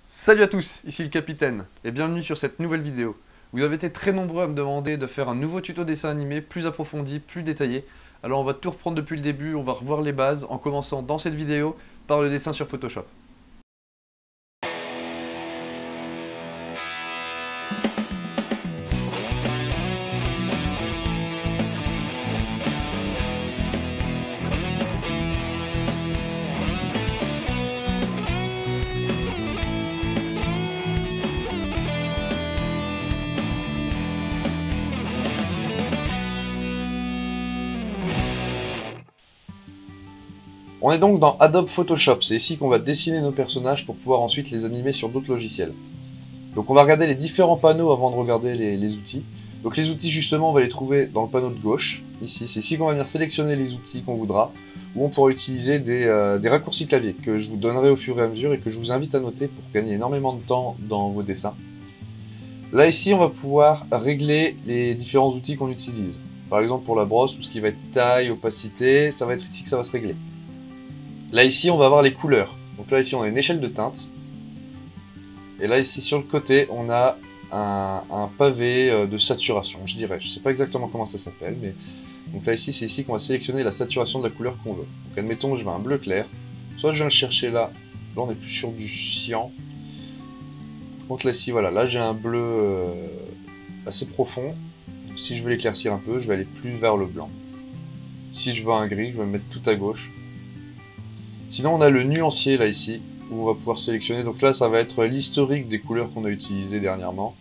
Salut à tous, ici le Capitaine, et bienvenue sur cette nouvelle vidéo. Vous avez été très nombreux à me demander de faire un nouveau tuto dessin animé plus approfondi, plus détaillé. Alors on va tout reprendre depuis le début, on va revoir les bases en commençant dans cette vidéo par le dessin sur Photoshop. On est donc dans Adobe Photoshop, c'est ici qu'on va dessiner nos personnages pour pouvoir ensuite les animer sur d'autres logiciels. Donc on va regarder les différents panneaux avant de regarder les outils. Donc les outils justement on va les trouver dans le panneau de gauche, ici. C'est ici qu'on va venir sélectionner les outils qu'on voudra, où on pourra utiliser des raccourcis clavier que je vous donnerai au fur et à mesure et que je vous invite à noter pour gagner énormément de temps dans vos dessins. Là ici on va pouvoir régler les différents outils qu'on utilise. Par exemple pour la brosse, tout ce qui va être taille, opacité, ça va être ici que ça va se régler. Là ici on va avoir les couleurs. Donc là ici on a une échelle de teinte. Et là ici sur le côté on a un pavé de saturation, je dirais. Je sais pas exactement comment ça s'appelle, mais donc là ici c'est ici qu'on va sélectionner la saturation de la couleur qu'on veut. Donc admettons que je veux un bleu clair. Soit je viens le chercher là. Là on est plus sur du cyan. Par contre là ici voilà, là j'ai un bleu assez profond. Donc, si je veux l'éclaircir un peu, je vais aller plus vers le blanc. Si je veux un gris, je vais me mettre tout à gauche. Sinon on a le nuancier là ici, où on va pouvoir sélectionner, donc là ça va être l'historique des couleurs qu'on a utilisées dernièrement.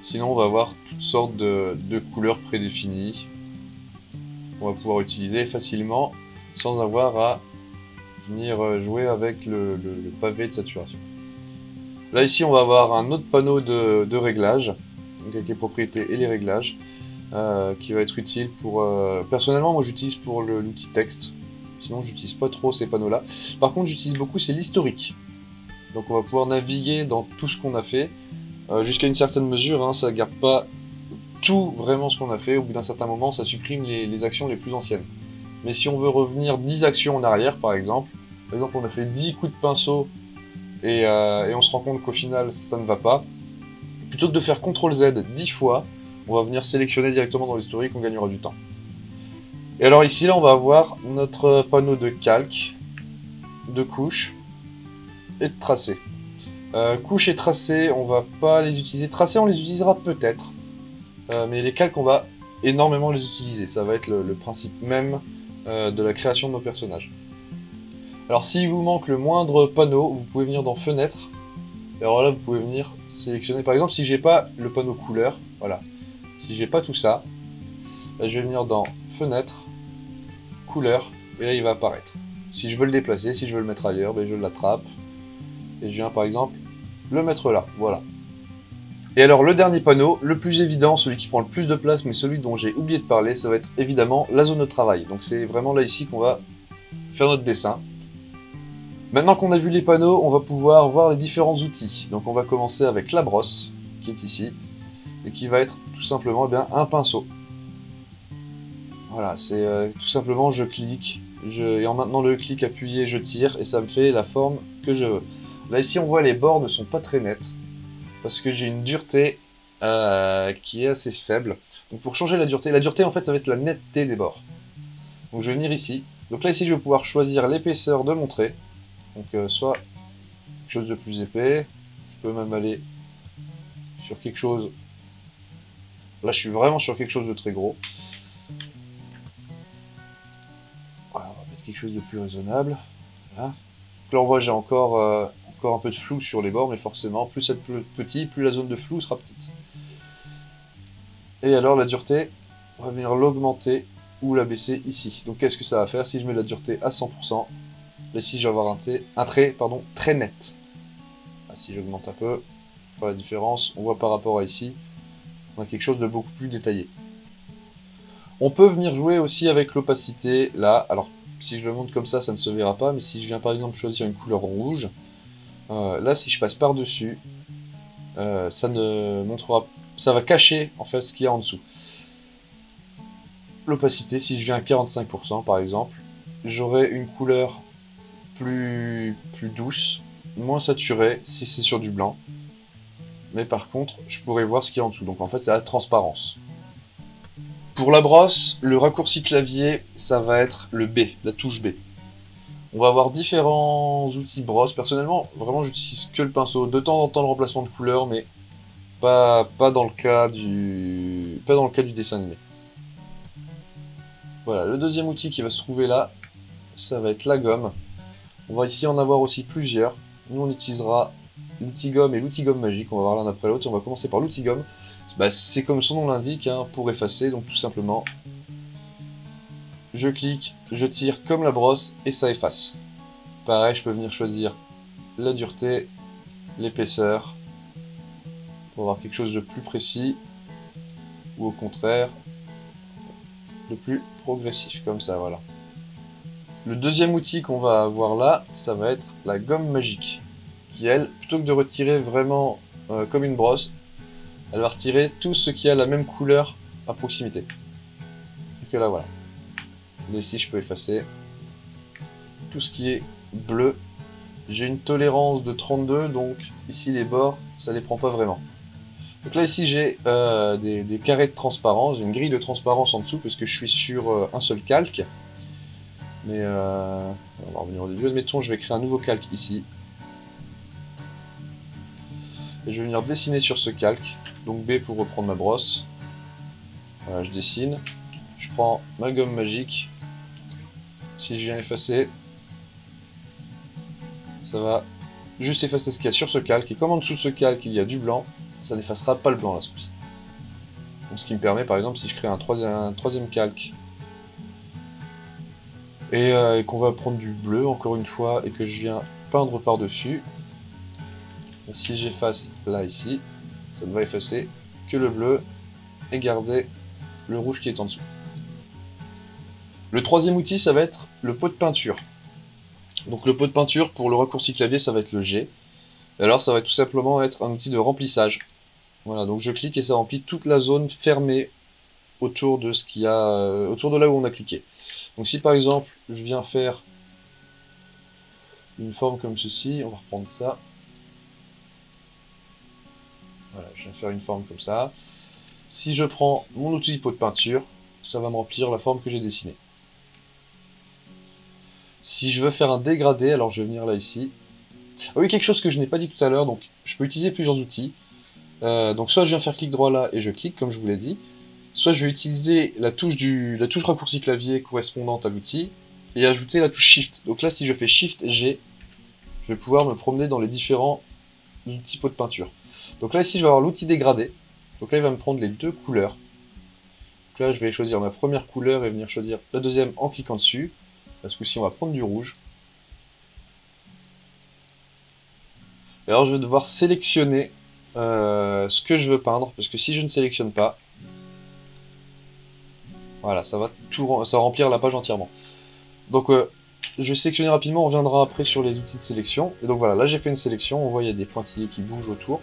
Sinon on va avoir toutes sortes de couleurs prédéfinies qu'on va pouvoir utiliser facilement sans avoir à venir jouer avec le pavé de saturation. Là ici on va avoir un autre panneau de réglage, donc avec les propriétés et les réglages, qui va être utile pour... personnellement moi j'utilise pour l'outil texte. Sinon, j'utilise pas trop ces panneaux-là. Par contre, j'utilise beaucoup, c'est l'historique. Donc, on va pouvoir naviguer dans tout ce qu'on a fait. Jusqu'à une certaine mesure, hein, ça garde pas tout vraiment ce qu'on a fait. Au bout d'un certain moment, ça supprime les actions les plus anciennes. Mais si on veut revenir 10 actions en arrière, par exemple on a fait 10 coups de pinceau et on se rend compte qu'au final, ça ne va pas. Plutôt que de faire CTRL-Z 10 fois, on va venir sélectionner directement dans l'historique, on gagnera du temps. Et alors ici, là, on va avoir notre panneau de calque, de couche et de tracé. Couche et tracé, on va pas les utiliser. Tracé, on les utilisera peut-être. Mais les calques, on va énormément les utiliser. Ça va être le principe même de la création de nos personnages. Alors s'il vous manque le moindre panneau, vous pouvez venir dans Fenêtre. Et alors là, vous pouvez venir sélectionner. Par exemple, si j'ai pas le panneau couleur, voilà. Si j'ai pas tout ça, là, je vais venir dans Fenêtre, couleur, et là il va apparaître. Si je veux le déplacer, si je veux le mettre ailleurs, ben je l'attrape, et je viens par exemple le mettre là, voilà. Et alors le dernier panneau, le plus évident, celui qui prend le plus de place, mais celui dont j'ai oublié de parler, ça va être évidemment la zone de travail. Donc c'est vraiment là ici qu'on va faire notre dessin. Maintenant qu'on a vu les panneaux, on va pouvoir voir les différents outils. Donc on va commencer avec la brosse, qui est ici, et qui va être tout simplement eh bien, un pinceau. Voilà, c'est tout simplement je clique, et en maintenant le clic appuyé, je tire, et ça me fait la forme que je veux. Là ici on voit les bords ne sont pas très nets, parce que j'ai une dureté qui est assez faible. Donc pour changer la dureté en fait ça va être la netteté des bords. Donc je vais venir ici, donc là ici je vais pouvoir choisir l'épaisseur de mon trait, donc soit quelque chose de plus épais, je peux même aller sur quelque chose, là je suis vraiment sur quelque chose de très gros. Quelque chose de plus raisonnable. Voilà. Donc là on voit j'ai encore un peu de flou sur les bords, mais forcément plus c'est petit, plus la zone de flou sera petite. Et alors la dureté, on va venir l'augmenter ou la baisser ici. Donc qu'est-ce que ça va faire si je mets la dureté à 100%? Ici je vais avoir un trait très net. Là, si j'augmente un peu, on voit la différence, on voit par rapport à ici, on a quelque chose de beaucoup plus détaillé. On peut venir jouer aussi avec l'opacité, là, alors si je le monte comme ça ne se verra pas, mais si je viens par exemple choisir une couleur rouge, là si je passe par-dessus, ça ne montrera, ça va cacher en fait ce qu'il y a en dessous. L'opacité, si je viens à 45% par exemple, j'aurai une couleur plus douce, moins saturé si c'est sur du blanc. Mais par contre, je pourrais voir ce qu'il y a en dessous. Donc en fait, c'est la transparence. Pour la brosse, le raccourci clavier, ça va être le B, la touche B. On va avoir différents outils brosse. Personnellement, vraiment, j'utilise que le pinceau. De temps en temps, le remplacement de couleur, mais pas dans le cas du dessin animé. Voilà, le deuxième outil qui va se trouver là, ça va être la gomme. On va ici en avoir aussi plusieurs. Nous, on utilisera l'outil gomme et l'outil gomme magique. On va voir l'un après l'autre. On va commencer par l'outil gomme. Bah, c'est comme son nom l'indique, hein, pour effacer. Donc tout simplement, je clique, je tire comme la brosse et ça efface. Pareil, je peux venir choisir la dureté, l'épaisseur, pour avoir quelque chose de plus précis, ou au contraire, de plus progressif, comme ça, voilà. Le deuxième outil qu'on va avoir là, ça va être la gomme magique, qui elle, plutôt que de retirer vraiment comme une brosse, elle va retirer tout ce qui a la même couleur à proximité. Et que là, voilà. Et ici, je peux effacer tout ce qui est bleu. J'ai une tolérance de 32, donc ici, les bords, ça les prend pas vraiment. Donc là, ici, j'ai des carrés de transparence. J'ai une grille de transparence en dessous, parce que je suis sur un seul calque. Mais on va revenir au début. Admettons, je vais créer un nouveau calque ici. Et je vais venir dessiner sur ce calque. Donc B pour reprendre ma brosse. Voilà, je dessine. Je prends ma gomme magique. Si je viens effacer, ça va juste effacer ce qu'il y a sur ce calque. Et comme en dessous de ce calque, il y a du blanc, ça n'effacera pas le blanc là, ce coup-ci. Donc ce qui me permet, par exemple, si je crée un troisième calque et qu'on va prendre du bleu, encore une fois, et que je viens peindre par-dessus, si j'efface là, ici, ça ne va effacer que le bleu et garder le rouge qui est en dessous. Le troisième outil, ça va être le pot de peinture. Donc le pot de peinture, pour le raccourci clavier, ça va être le G. Et alors ça va tout simplement être un outil de remplissage. Voilà, donc je clique et ça remplit toute la zone fermée autour de ce qu'il y a, autour de là où on a cliqué. Donc si par exemple, je viens faire une forme comme ceci, on va reprendre ça. Voilà, je viens faire une forme comme ça. Si je prends mon outil de pot de peinture, ça va me remplir la forme que j'ai dessinée. Si je veux faire un dégradé, alors je vais venir là ici. Ah oui, quelque chose que je n'ai pas dit tout à l'heure, donc je peux utiliser plusieurs outils. Donc soit je viens faire clic droit là et je clique comme je vous l'ai dit, soit je vais utiliser la touche raccourci clavier correspondante à l'outil et ajouter la touche Shift. Donc là si je fais Shift G, je vais pouvoir me promener dans les différents outils pot de peinture. Donc là ici je vais avoir l'outil dégradé, donc là il va me prendre les deux couleurs. Donc là je vais choisir ma première couleur et venir choisir la deuxième en cliquant dessus. Parce que si on va prendre du rouge. Et alors je vais devoir sélectionner ce que je veux peindre, parce que si je ne sélectionne pas, voilà, ça va remplir la page entièrement. Donc je vais sélectionner rapidement, on reviendra après sur les outils de sélection. Et donc voilà, là j'ai fait une sélection, on voit il y a des pointillés qui bougent autour.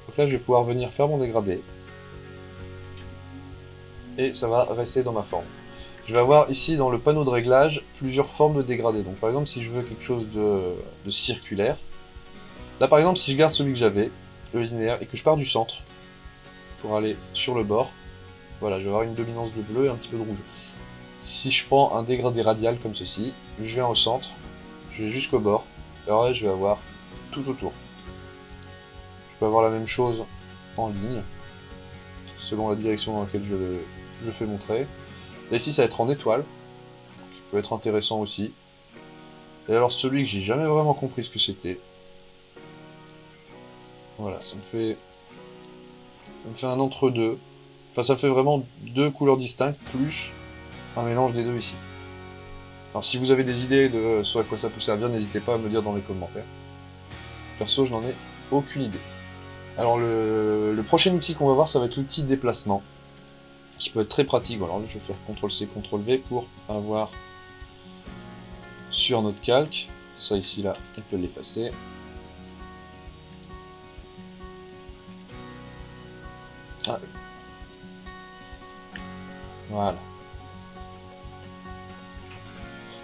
Donc là je vais pouvoir venir faire mon dégradé. Et ça va rester dans ma forme. Je vais avoir ici dans le panneau de réglage plusieurs formes de dégradé. Donc par exemple si je veux quelque chose de circulaire, là par exemple si je garde celui que j'avais, le linéaire, et que je pars du centre pour aller sur le bord, voilà, je vais avoir une dominance de bleu et un petit peu de rouge. Si je prends un dégradé radial comme ceci, je viens au centre, je vais jusqu'au bord, et alors là je vais avoir tout autour. Je peux avoir la même chose en ligne, selon la direction dans laquelle je fais mon trait. Là ici ça va être en étoile, qui peut être intéressant aussi. Et alors celui que j'ai jamais vraiment compris ce que c'était. Voilà, ça me fait un entre-deux. Enfin ça me fait vraiment deux couleurs distinctes, plus un mélange des deux ici. Alors si vous avez des idées de ce à quoi ça peut servir, n'hésitez pas à me dire dans les commentaires. Perso, je n'en ai aucune idée. Alors le prochain outil qu'on va voir, ça va être l'outil déplacement, qui peut être très pratique. Alors là, je vais faire CTRL-C, CTRL-V pour avoir sur notre calque. Ça ici, là, on peut l'effacer. Ah. Voilà.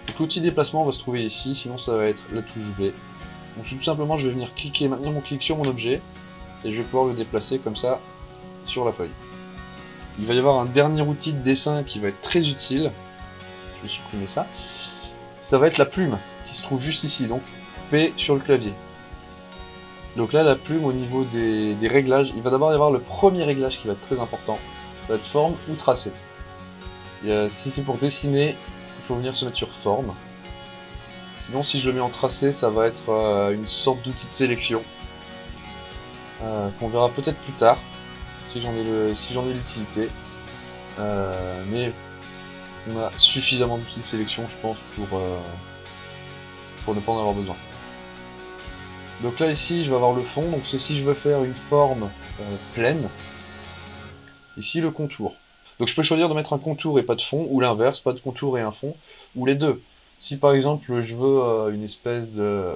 Donc l'outil déplacement va se trouver ici, sinon ça va être la touche V. Donc tout simplement, je vais venir cliquer, maintenir mon clic sur mon objet, et je vais pouvoir le déplacer comme ça sur la feuille. Il va y avoir un dernier outil de dessin qui va être très utile. Je vais supprimer ça. Ça va être la plume, qui se trouve juste ici, donc P sur le clavier. Donc là, la plume, au niveau des réglages, il va d'abord y avoir le premier réglage qui va être très important. Ça va être forme ou tracé. Si c'est pour dessiner, il faut venir se mettre sur forme. Sinon, si je le mets en tracé, ça va être une sorte d'outil de sélection. Qu'on verra peut-être plus tard, si j'en ai l'utilité. Mais on a suffisamment d'outils de sélection, je pense, pour ne pas en avoir besoin. Donc là, ici, je vais avoir le fond. Donc c'est si je veux faire une forme pleine. Ici, le contour. Donc je peux choisir de mettre un contour et pas de fond, ou l'inverse, pas de contour et un fond, ou les deux. Si par exemple, je veux une espèce de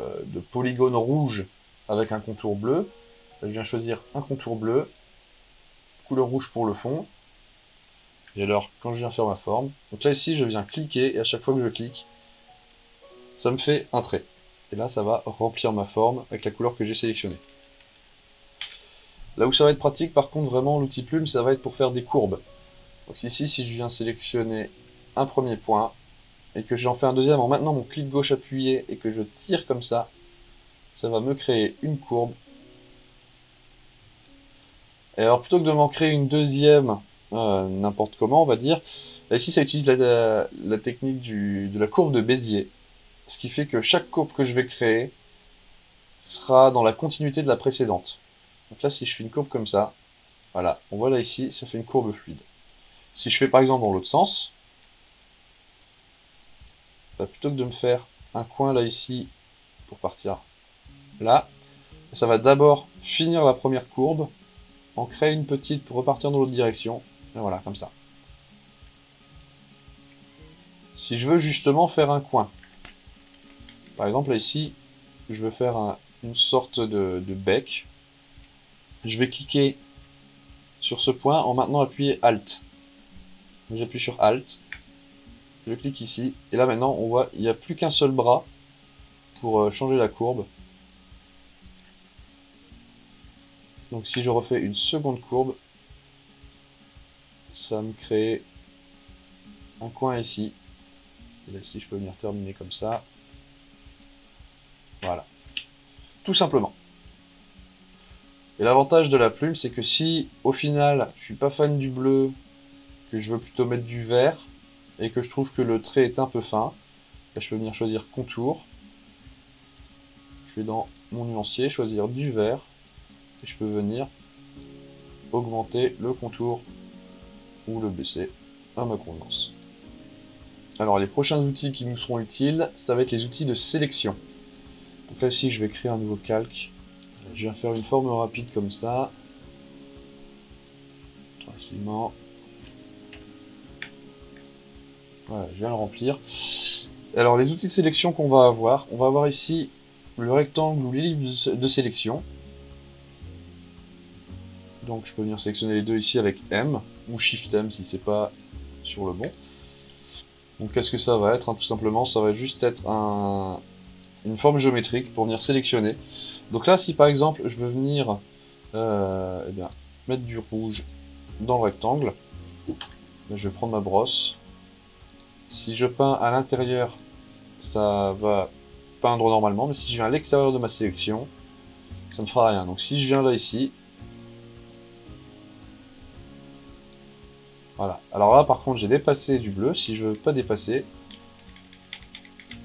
polygone rouge avec un contour bleu, je viens choisir un contour bleu, couleur rouge pour le fond. Et alors, quand je viens faire ma forme, donc là ici, je viens cliquer, et à chaque fois que je clique, ça me fait un trait. Et là, ça va remplir ma forme avec la couleur que j'ai sélectionnée. Là où ça va être pratique, par contre, vraiment, l'outil plume, ça va être pour faire des courbes. Donc ici, si je viens sélectionner un premier point, et que j'en fais un deuxième en maintenant mon clic gauche appuyé, et que je tire comme ça va me créer une courbe. Et alors, plutôt que de m'en créer une deuxième, n'importe comment, on va dire, là, ici, ça utilise la technique de la courbe de Bézier. Ce qui fait que chaque courbe que je vais créer sera dans la continuité de la précédente. Donc là, si je fais une courbe comme ça, voilà, on voit là ici, ça fait une courbe fluide. Si je fais par exemple dans l'autre sens, plutôt que de me faire un coin là ici pour partir là, ça va d'abord finir la première courbe, en créer une petite pour repartir dans l'autre direction, et voilà, comme ça. Si je veux justement faire un coin, par exemple là ici, je veux faire une sorte de bec, je vais cliquer sur ce point en maintenant appuyer Alt. J'appuie sur Alt, je clique ici, et là maintenant on voit il n'y a plus qu'un seul bras pour changer la courbe. Donc si je refais une seconde courbe, ça va me créer un coin ici. Et là ici je peux venir terminer comme ça. Voilà. Tout simplement. Et l'avantage de la plume, c'est que si au final je suis pas fan du bleu, que je veux plutôt mettre du vert, et que je trouve que le trait est un peu fin, là, je peux venir choisir contour. Je vais dans mon nuancier, choisir du vert, et je peux venir augmenter le contour ou le baisser à ma convenance. Alors les prochains outils qui nous seront utiles, ça va être les outils de sélection. Donc là ici je vais créer un nouveau calque. Je viens faire une forme rapide comme ça. Tranquillement. Voilà, je viens le remplir. Alors les outils de sélection qu'on va avoir, on va avoir ici le rectangle ou l'ellipse de sélection. Donc je peux venir sélectionner les deux ici avec M, ou Shift M si c'est pas sur le bon. Donc qu'est-ce que ça va être, hein? Tout simplement, ça va juste être une forme géométrique pour venir sélectionner. Donc là, si par exemple je veux venir eh bien, mettre du rouge dans le rectangle, je vais prendre ma brosse. Si je peins à l'intérieur, ça va peindre normalement, mais si je viens à l'extérieur de ma sélection, ça ne fera rien. Donc si je viens là ici, voilà. Alors là par contre j'ai dépassé du bleu, si je veux pas dépasser,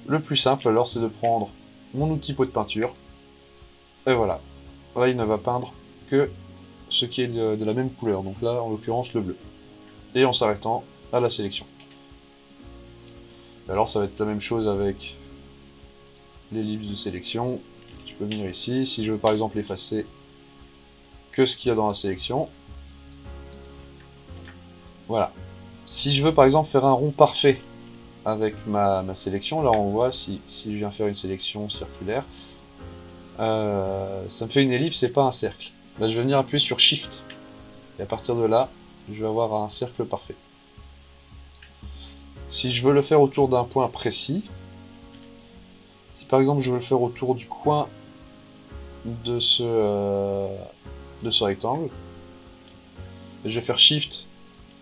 le plus simple alors c'est de prendre mon outil pot de peinture, et voilà. Là il ne va peindre que ce qui est de la même couleur, donc là en l'occurrence le bleu. Et en s'arrêtant à la sélection. Et alors ça va être la même chose avec l'ellipse de sélection. Je peux venir ici, si je veux par exemple effacer que ce qu'il y a dans la sélection. Voilà. Si je veux par exemple faire un rond parfait avec ma sélection, là on voit si je viens faire une sélection circulaire, ça me fait une ellipse et pas un cercle. Là je vais venir appuyer sur Shift. Et à partir de là, je vais avoir un cercle parfait. Si je veux le faire autour d'un point précis, si par exemple je veux le faire autour du coin de ce rectangle. Et je vais faire Shift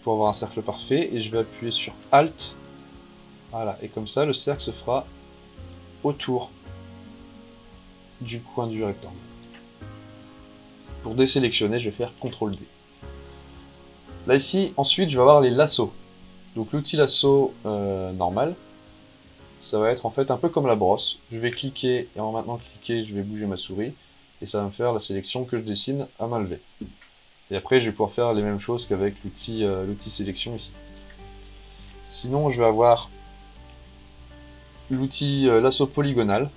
pour avoir un cercle parfait, et je vais appuyer sur Alt. Voilà, et comme ça, le cercle se fera autour du coin du rectangle. Pour désélectionner, je vais faire CTRL D. Là, ici, ensuite, je vais avoir les lassos. Donc l'outil lasso normal, ça va être en fait un peu comme la brosse. Je vais cliquer, et en maintenant cliquer, je vais bouger ma souris, et ça va me faire la sélection que je dessine à main levée. Et après, je vais pouvoir faire les mêmes choses qu'avec l'outil sélection ici. Sinon, je vais avoir l'outil lasso polygonal,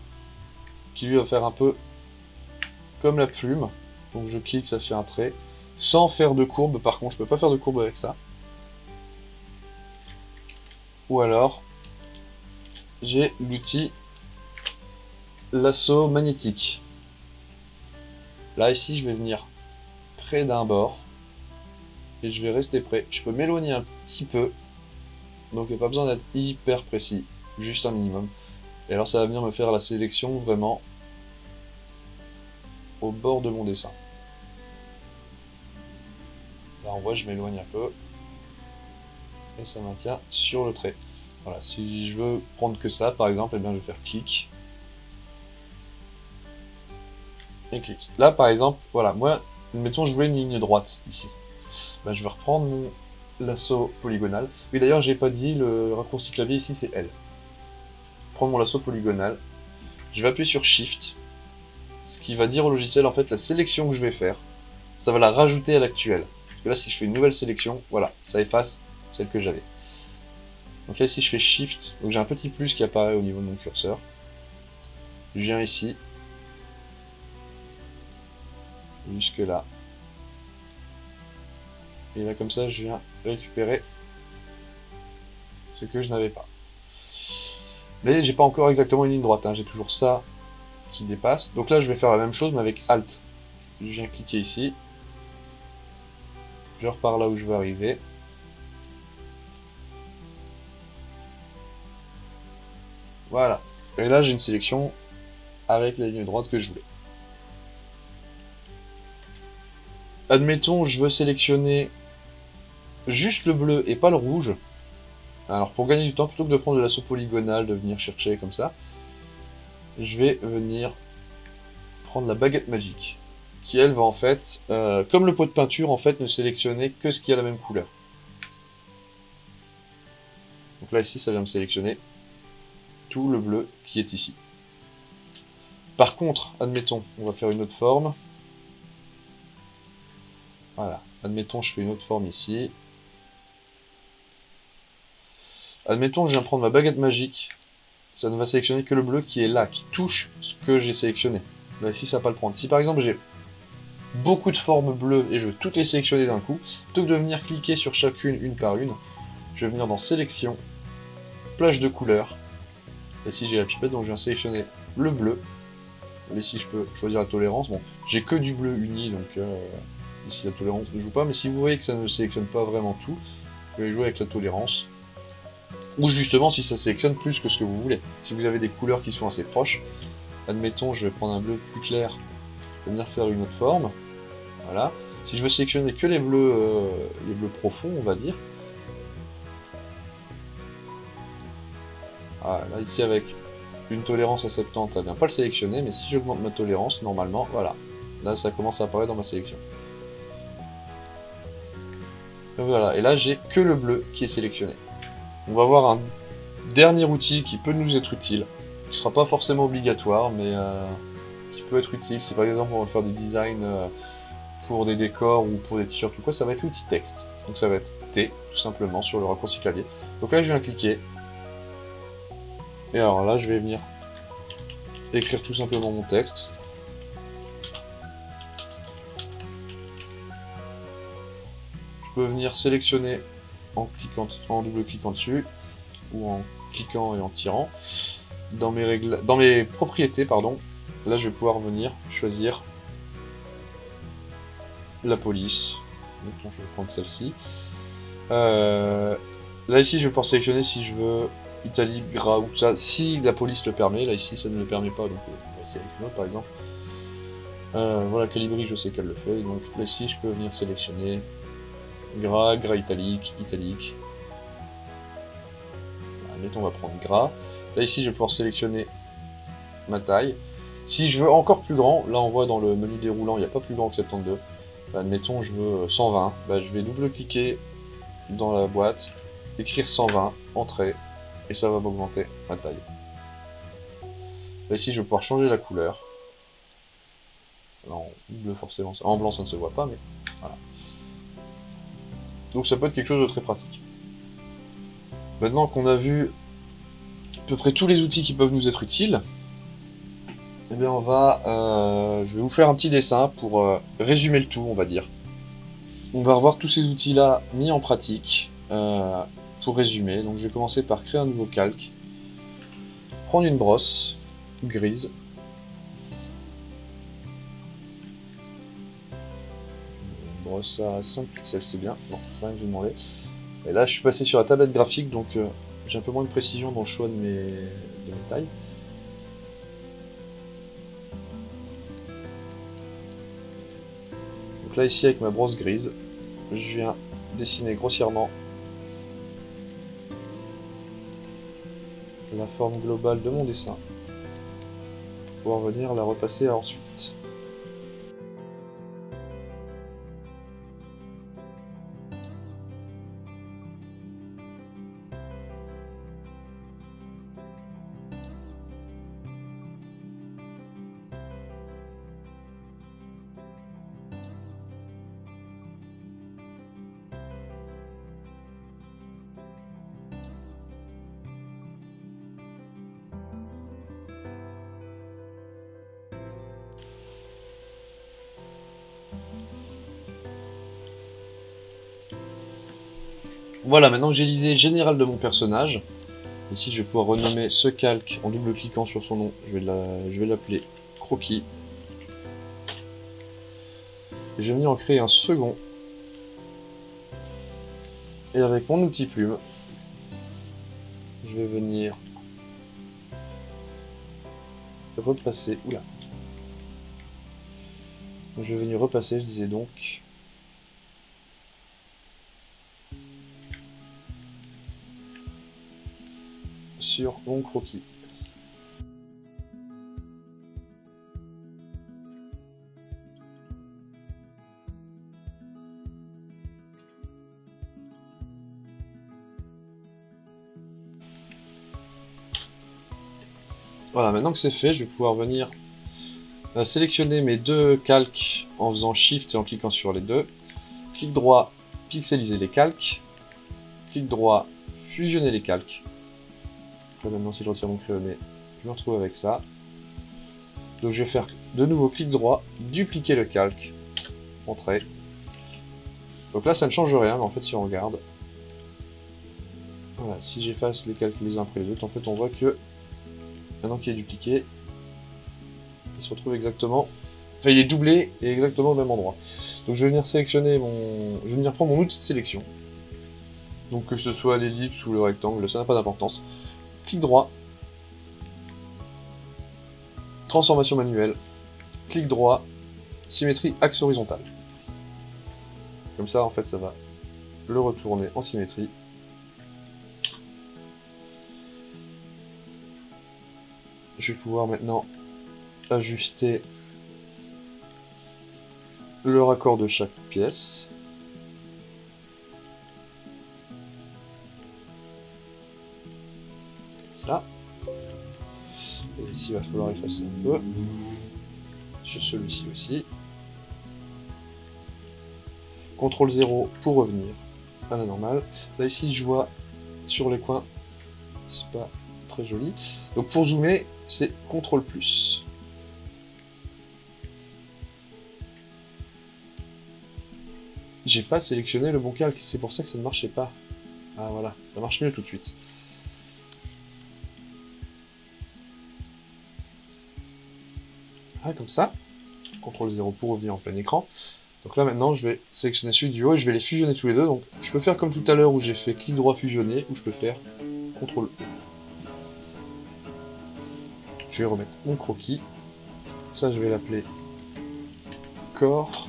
qui lui va faire un peu comme la plume. Donc je clique, ça fait un trait, sans faire de courbe. Par contre, je peux pas faire de courbe avec ça. Ou alors, j'ai l'outil lasso magnétique. Là, ici, je vais venir près d'un bord, et je vais rester près. Je peux m'éloigner un petit peu, donc il n'y a pas besoin d'être hyper précis, juste un minimum. Et alors ça va venir me faire la sélection vraiment au bord de mon dessin. Là on voit, je m'éloigne un peu, et ça maintient sur le trait. Voilà, si je veux prendre que ça, par exemple, eh bien je vais faire clic, et clic. Là par exemple, voilà, moi, mettons je voulais une ligne droite, ici. Ben, je vais reprendre mon lasso polygonal. Oui, d'ailleurs, j'ai pas dit, le raccourci clavier ici, c'est L. Prendre mon lasso polygonal. Je vais appuyer sur Shift, ce qui va dire au logiciel, en fait, la sélection que je vais faire, ça va la rajouter à l'actuelle. Parce que là, si je fais une nouvelle sélection, voilà, ça efface celle que j'avais. Donc là, ici, je fais Shift, donc j'ai un petit plus qui apparaît au niveau de mon curseur. Je viens ici, jusque là. Et là, comme ça, je viens récupérer ce que je n'avais pas. Mais j'ai pas encore exactement une ligne droite, hein. J'ai toujours ça qui dépasse. Donc là, je vais faire la même chose, mais avec Alt. Je viens cliquer ici. Je repars là où je veux arriver. Voilà. Et là, j'ai une sélection avec la ligne droite que je voulais. Admettons, je veux sélectionner juste le bleu et pas le rouge. Alors, pour gagner du temps, plutôt que de prendre de lasso polygonal, de venir chercher comme ça, je vais venir prendre la baguette magique, qui elle va en fait, comme le pot de peinture, en fait, ne sélectionner que ce qui a la même couleur. Donc là, ici, ça vient me sélectionner tout le bleu qui est ici. Par contre, admettons, on va faire une autre forme. Voilà, admettons, je fais une autre forme ici. Admettons, je viens prendre ma baguette magique. Ça ne va sélectionner que le bleu qui est là, qui touche ce que j'ai sélectionné. Là, ici, ça va pas le prendre. Si par exemple, j'ai beaucoup de formes bleues et je veux toutes les sélectionner d'un coup, plutôt que de venir cliquer sur chacune, une par une, je vais venir dans Sélection, Plage de couleurs. Ici, j'ai la pipette, donc je viens sélectionner le bleu. Et ici, je peux choisir la tolérance. Bon, j'ai que du bleu uni, donc ici, la tolérance ne joue pas. Mais si vous voyez que ça ne sélectionne pas vraiment tout, vous pouvez jouer avec la tolérance. Ou justement, si ça sélectionne plus que ce que vous voulez. Si vous avez des couleurs qui sont assez proches, admettons, je vais prendre un bleu plus clair, je vais venir faire une autre forme. Voilà. Si je veux sélectionner que les bleus profonds, on va dire. Voilà, là, ici, avec une tolérance à 70, ça ne vient pas le sélectionner, mais si j'augmente ma tolérance, normalement, voilà. Là, ça commence à apparaître dans ma sélection. Et voilà, et là, j'ai que le bleu qui est sélectionné. On va voir un dernier outil qui peut nous être utile, qui ne sera pas forcément obligatoire, mais qui peut être utile. Si par exemple on va faire des designs pour des décors ou pour des t-shirts ou quoi, ça va être l'outil texte. Donc ça va être T, tout simplement, sur le raccourci clavier. Donc là, je viens cliquer. Et alors là, je vais venir écrire tout simplement mon texte. Je peux venir sélectionner en double-cliquant dessus, ou en cliquant et en tirant. Dans mes propriétés, pardon, là je vais pouvoir venir choisir la police. Donc, je vais prendre celle-ci. Là ici, je vais pouvoir sélectionner si je veux italique, gras ou tout ça, si la police le permet. Là ici, ça ne le permet pas, donc on va essayer avec une autre par exemple. Voilà, Calibri, je sais qu'elle le fait. Donc là, ici, je peux venir sélectionner gras, gras italique, italique. Mettons, on va prendre gras. Là, ici, je vais pouvoir sélectionner ma taille. Si je veux encore plus grand, là, on voit dans le menu déroulant, il n'y a pas plus grand que 72. Admettons, je veux 120. Bah, je vais double-cliquer dans la boîte, écrire 120, entrer, et ça va m'augmenter ma taille. Là, ici, je vais pouvoir changer la couleur. Alors, en bleu, forcément. En blanc, ça ne se voit pas, mais voilà. Donc, ça peut être quelque chose de très pratique. Maintenant qu'on a vu à peu près tous les outils qui peuvent nous être utiles, eh bien, je vais vous faire un petit dessin pour résumer le tout, on va dire. On va revoir tous ces outils-là mis en pratique pour résumer. Donc, je vais commencer par créer un nouveau calque, prendre une brosse grise, une brosse à 5 pixels, c'est bien. Non, 5, j'ai demandé. Et là, je suis passé sur la tablette graphique, donc j'ai un peu moins de précision dans le choix de mes tailles. Donc là, ici, avec ma brosse grise, je viens dessiner grossièrement la forme globale de mon dessin, pour pouvoir venir la repasser ensuite. Voilà, maintenant que j'ai l'idée générale de mon personnage, ici je vais pouvoir renommer ce calque en double-cliquant sur son nom. Je vais l'appeler Croquis. Et je vais venir en créer un second. Et avec mon outil plume, je vais venir repasser. Oula. Je vais venir repasser, je disais donc. Sur mon croquis. Voilà, maintenant que c'est fait, je vais pouvoir venir sélectionner mes deux calques en faisant Shift et en cliquant sur les deux. Clic droit, pixeliser les calques. Clic droit, fusionner les calques. Là, maintenant, si je retire mon crayonné, je me retrouve avec ça. Donc je vais faire de nouveau clic droit, dupliquer le calque, entrer. Donc là, ça ne change rien, mais en fait, si on regarde, voilà, si j'efface les calques les uns après les autres, en fait, on voit que maintenant qu'il est dupliqué, il se retrouve exactement, enfin, il est doublé et exactement au même endroit. Donc je vais venir sélectionner je vais venir prendre mon outil de sélection. Donc que ce soit l'ellipse ou le rectangle, ça n'a pas d'importance. Clic droit, transformation manuelle, clic droit, symétrie axe horizontal. Comme ça, en fait, ça va le retourner en symétrie. Je vais pouvoir maintenant ajuster le raccord de chaque pièce. Comme ça. Et ici, il va falloir effacer un peu. Sur celui-ci aussi. CTRL 0 pour revenir à la normale. Là, ici, je vois sur les coins, c'est pas très joli. Donc, pour zoomer, c'est CTRL+. J'ai pas sélectionné le bon calque, c'est pour ça que ça ne marchait pas. Ah voilà, ça marche mieux tout de suite. Ah, comme ça. CTRL 0 pour revenir en plein écran. Donc là maintenant je vais sélectionner celui du haut et je vais les fusionner tous les deux. Donc je peux faire comme tout à l'heure où j'ai fait clic droit fusionner, ou je peux faire CTRL E. Je vais remettre mon croquis. Ça je vais l'appeler corps.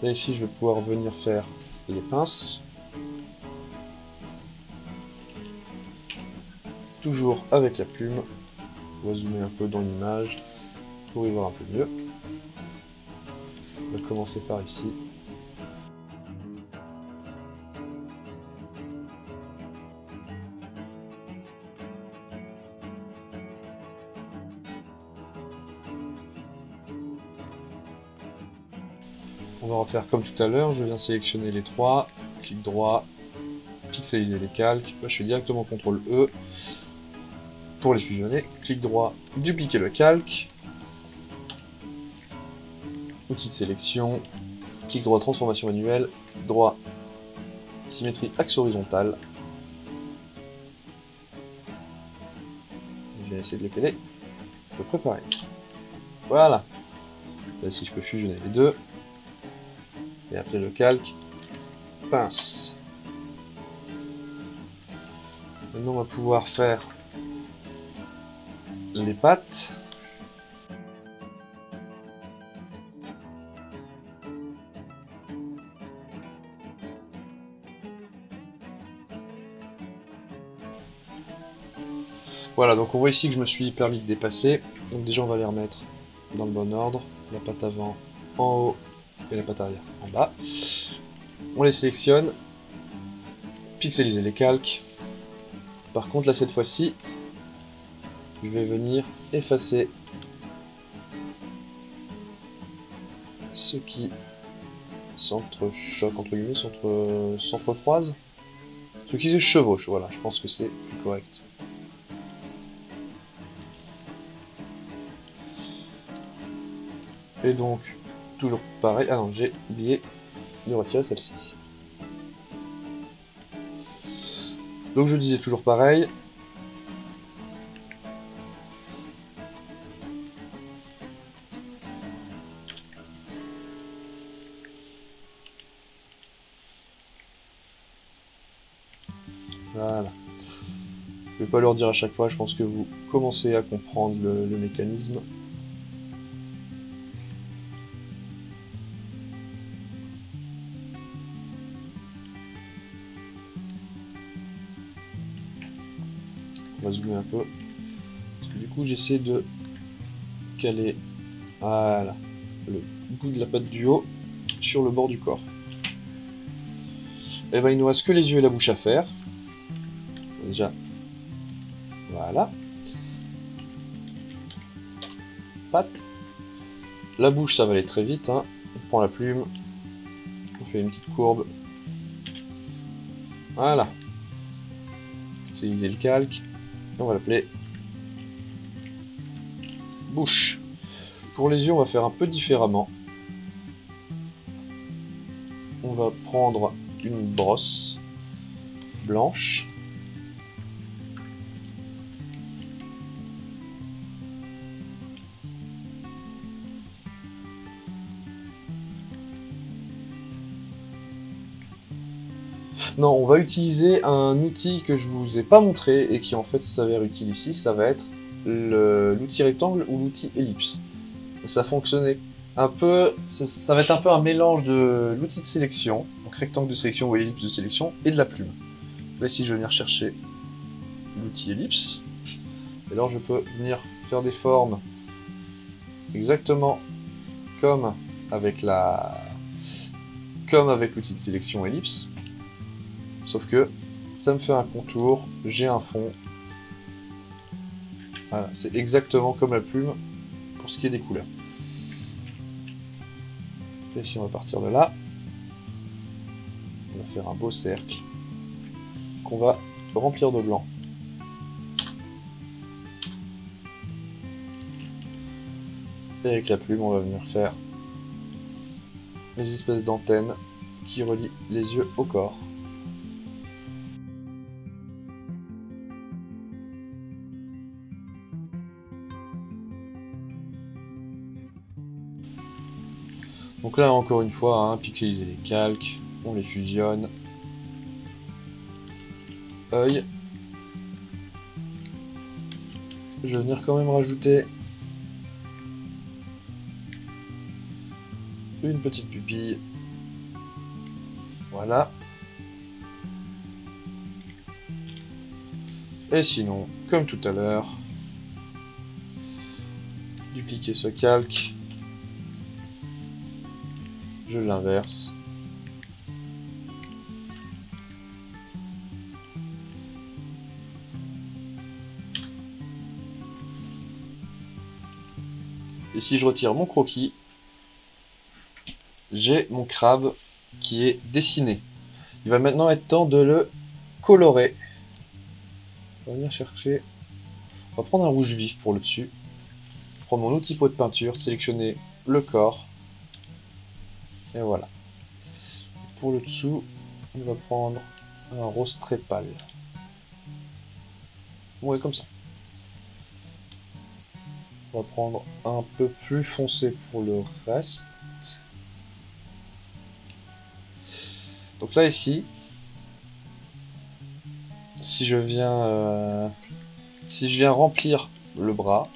Et ici, je vais pouvoir venir faire les pinces. Toujours avec la plume. On va zoomer un peu dans l'image pour y voir un peu mieux. On va commencer par ici. On va refaire comme tout à l'heure, je viens sélectionner les trois, clic droit, pixeliser les calques, là je fais directement CTRL E pour les fusionner, clic droit, dupliquer le calque, outil de sélection, clic droit transformation manuelle, clic droit symétrie axe horizontal, je vais essayer de les peler, à peu près pareil. Voilà, là si je peux fusionner les deux, et après le calque, pince. Maintenant on va pouvoir faire les pattes. Voilà, donc on voit ici que je me suis permis de dépasser. Donc déjà on va les remettre dans le bon ordre. La patte avant en haut et la patte arrière en bas. On les sélectionne. Pixeliser les calques. Par contre là cette fois-ci, je vais venir effacer ce qui s'entrechoque, entre guillemets, s'entrecroise. Ce qui se chevauche, voilà, je pense que c'est plus correct. Et donc, toujours pareil. Ah non, j'ai oublié de retirer celle-ci. Donc je disais toujours pareil. Voilà. Je vais pas leur dire à chaque fois, je pense que vous commencez à comprendre le mécanisme. On va zoomer un peu. Parce que du coup, j'essaie de caler, voilà, le bout de la patte du haut sur le bord du corps. Et ben il nous reste que les yeux et la bouche à faire. Déjà, voilà. Patte. La bouche, ça va aller très vite, hein. On prend la plume, on fait une petite courbe. Voilà. Utiliser le calque. Et on va l'appeler bouche. Pour les yeux, on va faire un peu différemment. On va prendre une brosse blanche. Non, on va utiliser un outil que je vous ai pas montré et qui en fait s'avère utile ici, ça va être l'outil rectangle ou l'outil ellipse. Ça fonctionnait un peu, ça va être un peu un mélange de l'outil de sélection, donc rectangle de sélection ou ellipse de sélection, et de la plume. Là ici je vais venir chercher l'outil ellipse, et alors je peux venir faire des formes exactement comme avec l'outil de sélection ellipse. Sauf que ça me fait un contour, j'ai un fond. Voilà, c'est exactement comme la plume pour ce qui est des couleurs. Et ici on va partir de là. On va faire un beau cercle qu'on va remplir de blanc. Et avec la plume, on va venir faire les espèces d'antennes qui relient les yeux au corps. Donc là, encore une fois, hein, pixeliser les calques, on les fusionne. Œil. Je vais venir quand même rajouter une petite pupille. Voilà. Et sinon, comme tout à l'heure, dupliquer ce calque, je l'inverse. Et si je retire mon croquis, j'ai mon crabe qui est dessiné. Il va maintenant être temps de le colorer. On va venir chercher. On va prendre un rouge vif pour le dessus. Prendre mon outil pot de peinture, sélectionner le corps. Et voilà. Pour le dessous, on va prendre un rose très pâle. Ouais, comme ça. On va prendre un peu plus foncé pour le reste. Donc là, ici, si je viens remplir le bras,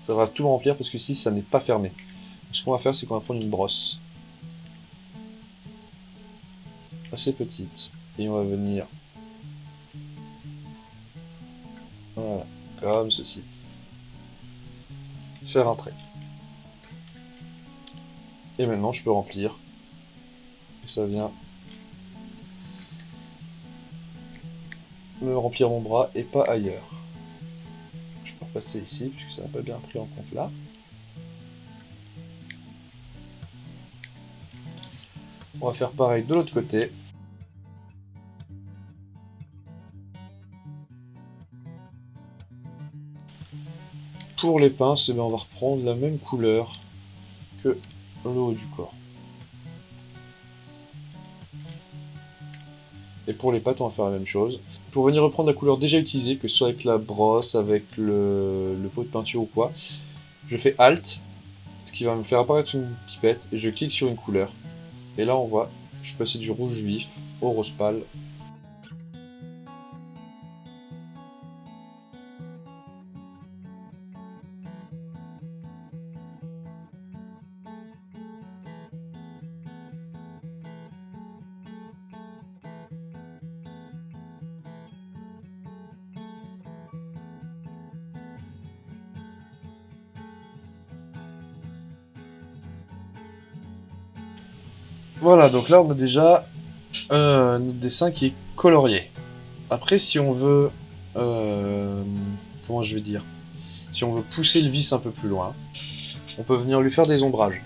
ça va tout remplir parce que ici, ça n'est pas fermé. Donc, ce qu'on va faire, c'est qu'on va prendre une brosse assez petite et on va venir, voilà, comme ceci, faire un trait. Et maintenant, je peux remplir. Et ça vient me remplir mon bras et pas ailleurs. Je peux repasser ici puisque ça n'a pas bien pris en compte là. On va faire pareil de l'autre côté. Pour les pinces, on va reprendre la même couleur que le haut du corps. Et pour les pattes, on va faire la même chose. Pour venir reprendre la couleur déjà utilisée, que ce soit avec la brosse, avec le pot de peinture ou quoi, je fais Alt, ce qui va me faire apparaître une pipette, et je clique sur une couleur. Et là, on voit, je suis passé du rouge vif au rose pâle. Voilà, donc là on a déjà notre dessin qui est colorié. Après, si on veut... comment je vais dire? Si on veut pousser le vis un peu plus loin, on peut venir lui faire des ombrages.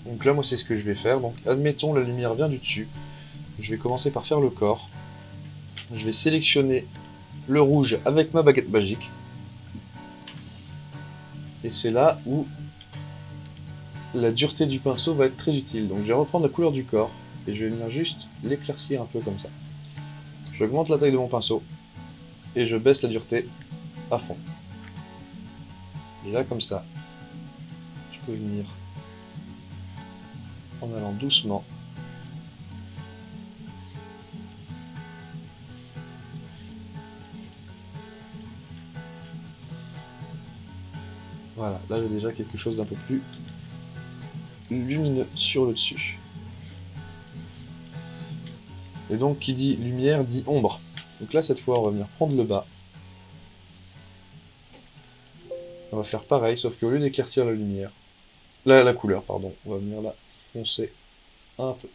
Donc là, moi, c'est ce que je vais faire. Donc, admettons, la lumière vient du dessus. Je vais commencer par faire le corps. Je vais sélectionner le rouge avec ma baguette magique. Et c'est là où la dureté du pinceau va être très utile. Donc je vais reprendre la couleur du corps et je vais venir juste l'éclaircir un peu comme ça. J'augmente la taille de mon pinceau et je baisse la dureté à fond. Et là, comme ça, je peux venir en allant doucement. Voilà, là j'ai déjà quelque chose d'un peu plus lumineux sur le dessus. Et donc qui dit lumière dit ombre. Donc là cette fois on va venir prendre le bas. On va faire pareil, sauf qu'au lieu d'éclaircir la lumière, la couleur, pardon, on va venir la foncer un peu.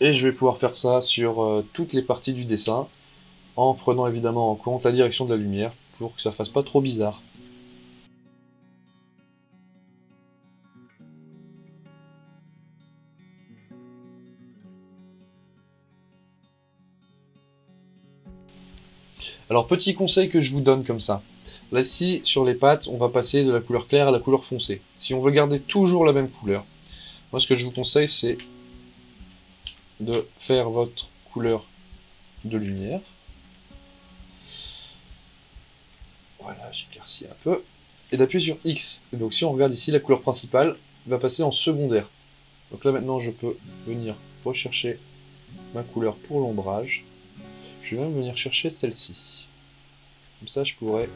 Et je vais pouvoir faire ça sur toutes les parties du dessin, en prenant évidemment en compte la direction de la lumière, pour que ça fasse pas trop bizarre. Alors petit conseil que je vous donne comme ça. Là ci, sur les pattes, on va passer de la couleur claire à la couleur foncée. Si on veut garder toujours la même couleur, moi ce que je vous conseille c'est de faire votre couleur de lumière. Voilà, j'éclaircis un peu. Et d'appuyer sur X. Et donc si on regarde ici, la couleur principale va passer en secondaire. Donc là maintenant je peux venir rechercher ma couleur pour l'ombrage. Je vais même venir chercher celle-ci. Comme ça je pourrais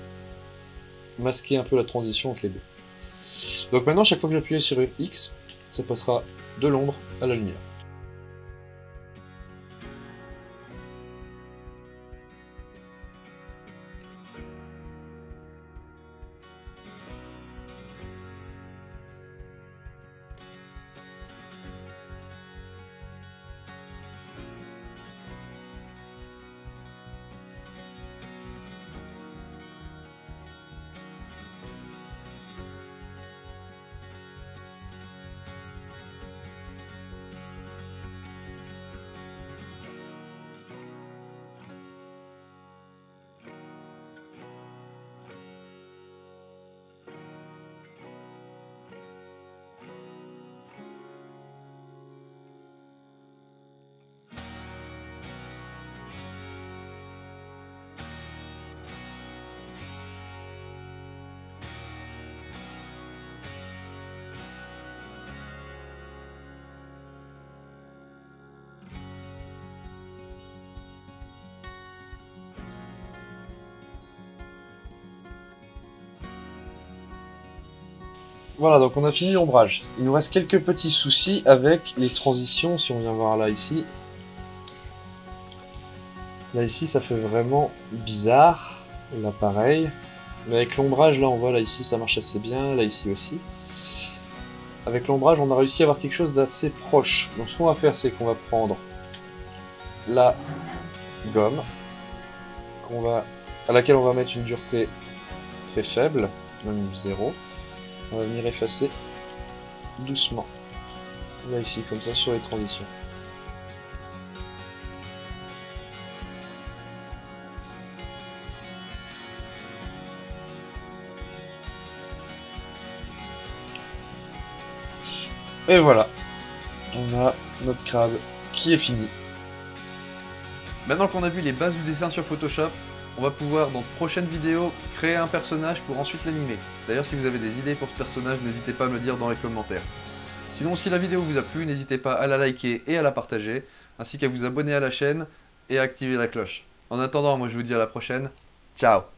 masquer un peu la transition entre les deux. Donc maintenant chaque fois que j'appuie sur X, ça passera de l'ombre à la lumière. Voilà, donc on a fini l'ombrage. Il nous reste quelques petits soucis avec les transitions, si on vient voir là, ici. Là, ici, ça fait vraiment bizarre. Là, pareil. Mais avec l'ombrage, là, on voit, là, ici, ça marche assez bien. Là, ici aussi. Avec l'ombrage, on a réussi à avoir quelque chose d'assez proche. Donc, ce qu'on va faire, c'est qu'on va prendre la gomme, à laquelle on va mettre une dureté très faible, même 0. On va venir effacer doucement, là ici, comme ça, sur les transitions. Et voilà, on a notre crabe qui est fini. Maintenant qu'on a vu les bases du dessin sur Photoshop, on va pouvoir, dans de prochaines vidéos, créer un personnage pour ensuite l'animer. D'ailleurs, si vous avez des idées pour ce personnage, n'hésitez pas à me le dire dans les commentaires. Sinon, si la vidéo vous a plu, n'hésitez pas à la liker et à la partager, ainsi qu'à vous abonner à la chaîne et à activer la cloche. En attendant, moi je vous dis à la prochaine. Ciao!